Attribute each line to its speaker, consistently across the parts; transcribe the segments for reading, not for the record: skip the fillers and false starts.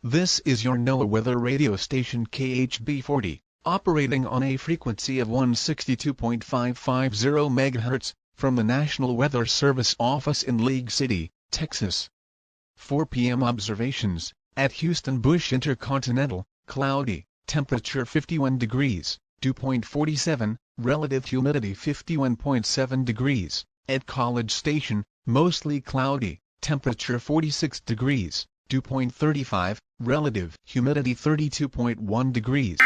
Speaker 1: This is your NOAA weather radio station KHB40, operating on a frequency of 162.550 MHz, from the National Weather Service office in League City, Texas. 4 p.m. observations, at Houston Bush Intercontinental, cloudy, temperature 51 degrees, dew point 47, relative humidity 51.7 degrees. At College Station, mostly cloudy, temperature 46 degrees, dew point 35, relative humidity 32.1 degrees.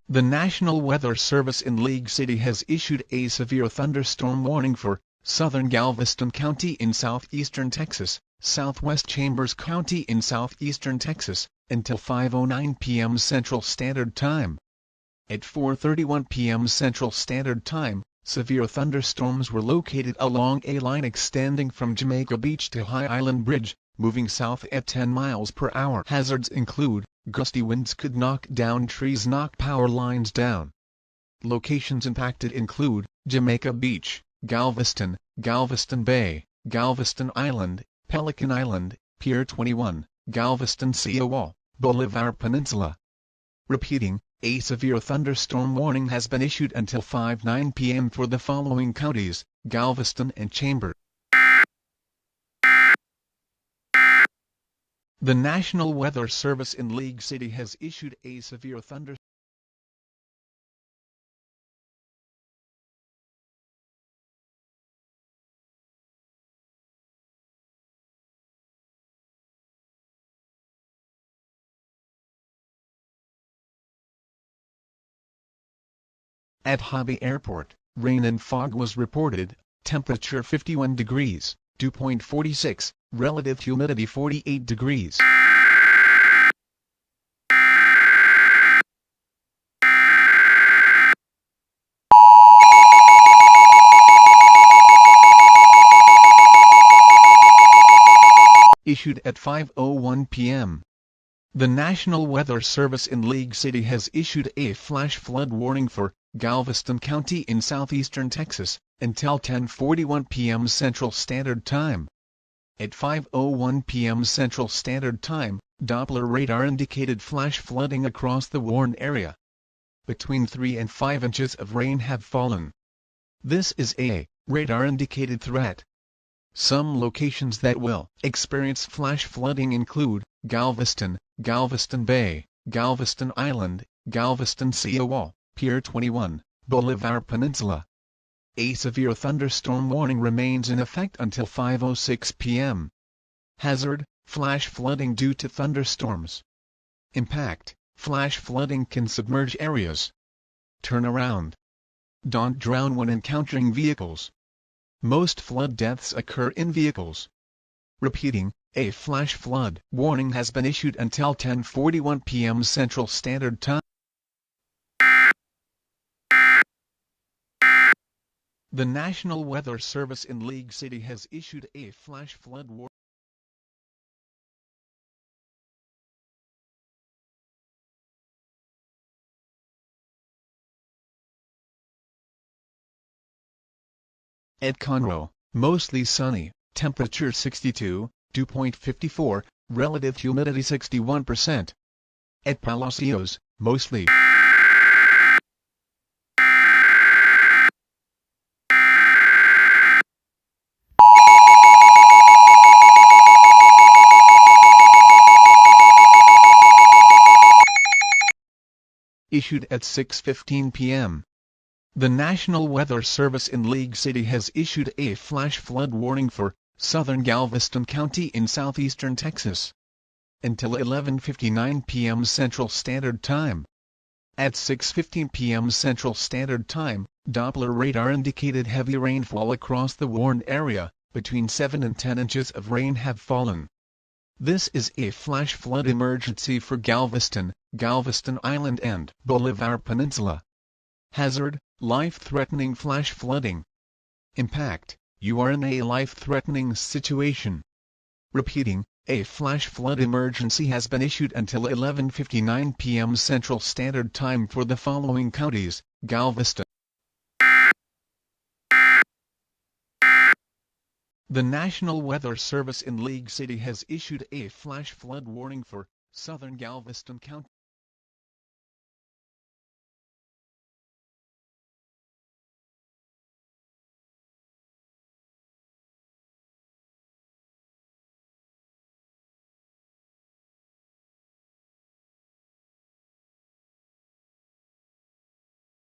Speaker 1: The National Weather Service in League City has issued a severe thunderstorm warning for southern Galveston County in southeastern Texas, southwest Chambers County in southeastern Texas, until 5:09 p.m. Central Standard Time. At 4:31 p.m. Central Standard Time, severe thunderstorms were located along a line extending from Jamaica Beach to High Island Bridge, moving south at 10 miles per hour. Hazards include gusty winds could knock down trees, knock power lines down. Locations impacted include Jamaica Beach, Galveston, Galveston Bay, Galveston Island, Pelican Island, Pier 21, Galveston Seawall, Bolivar Peninsula. Repeating, a severe thunderstorm warning has been issued until 5:09 p.m. for the following counties: Galveston and Chambers. The National Weather Service in League City has issued a severe thunderstorm at Hobby Airport. Rain and fog was reported, temperature 51 degrees, dew point 46, relative humidity 48 degrees. Issued at 5:01 p.m. The National Weather Service in League City has issued a flash flood warning for Galveston County in southeastern Texas, until 10:41 p.m. Central Standard Time. At 5:01 p.m. Central Standard Time, Doppler radar indicated flash flooding across the Warren area. Between 3 and 5 inches of rain have fallen. This is a radar-indicated threat. Some locations that will experience flash flooding include Galveston, Galveston Bay, Galveston Island, Galveston Seawall, Pier 21, Bolivar Peninsula. A severe thunderstorm warning remains in effect until 5:06 p.m. Hazard: flash flooding due to thunderstorms. Impact: flash flooding can submerge areas. Turnaround: don't drown when encountering vehicles. Most flood deaths occur in vehicles. Repeating, a flash flood warning has been issued until 10:41 p.m. Central Standard Time. The National Weather Service in League City has issued a flash flood warning. At Conroe, mostly sunny, temperature 62, dew point 54, relative humidity 61%. At Palacios, mostly issued at 6:15 p.m. The National Weather Service in League City has issued a flash flood warning for southern Galveston County in southeastern Texas until 11:59 p.m. Central Standard Time. At 6:15 p.m. Central Standard Time, Doppler radar indicated heavy rainfall across the Warren area. Between 7 and 10 inches of rain have fallen. This is a flash flood emergency for Galveston, Galveston Island and Bolivar Peninsula. Hazard: life-threatening flash flooding. Impact: you are in a life-threatening situation. Repeating, A flash flood emergency has been issued until 11:59 p.m. Central Standard Time for the following counties: Galveston. The National Weather Service in League City has issued a flash flood warning for southern Galveston County.